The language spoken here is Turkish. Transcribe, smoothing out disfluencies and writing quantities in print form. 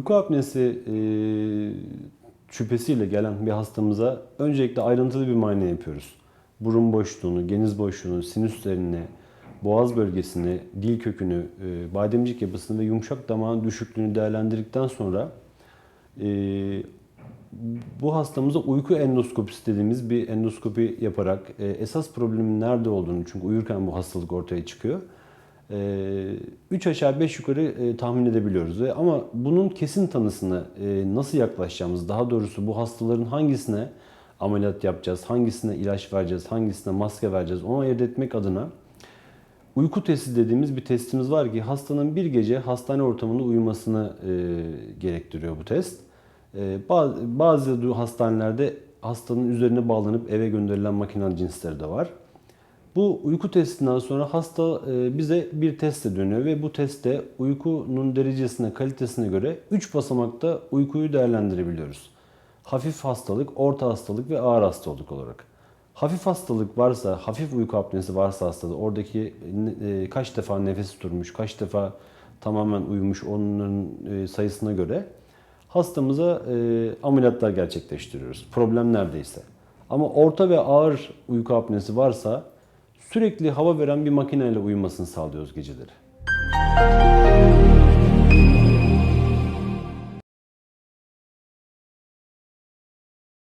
Uyku apnesi şüphesiyle gelen bir hastamıza öncelikle ayrıntılı bir muayene yapıyoruz. Burun boşluğunu, geniz boşluğunu, sinüslerini, boğaz bölgesini, dil kökünü, bademcik yapısını ve yumuşak damağın düşüklüğünü değerlendirdikten sonra bu hastamıza uyku endoskopisi dediğimiz bir endoskopi yaparak esas problemin nerede olduğunu, çünkü uyurken bu hastalık ortaya çıkıyor, 3 aşağı 5 yukarı tahmin edebiliyoruz. Ama bunun kesin tanısını nasıl yaklaşacağımız, daha doğrusu bu hastaların hangisine ameliyat yapacağız, hangisine ilaç vereceğiz, hangisine maske vereceğiz, onu ayırt etmek adına uyku testi dediğimiz bir testimiz var ki hastanın bir gece hastane ortamında uyumasını gerektiriyor bu test. Bazı hastanelerde hastanın üzerine bağlanıp eve gönderilen makinalı cinsleri de var. Bu uyku testinden sonra hasta bize bir testte dönüyor ve bu testte uykunun derecesine, kalitesine göre 3 basamakta uykuyu değerlendirebiliyoruz. Hafif hastalık, orta hastalık ve ağır hastalık olarak. Hafif hastalık varsa, hafif uyku apnesi varsa hastada, oradaki kaç defa nefes tutmuş, kaç defa tamamen uyumuş, onların sayısına göre hastamıza ameliyatlar gerçekleştiriyoruz. Problem neredeyse. Ama orta ve ağır uyku apnesi varsa sürekli hava veren bir makineyle uyumasını sağlıyoruz geceleri.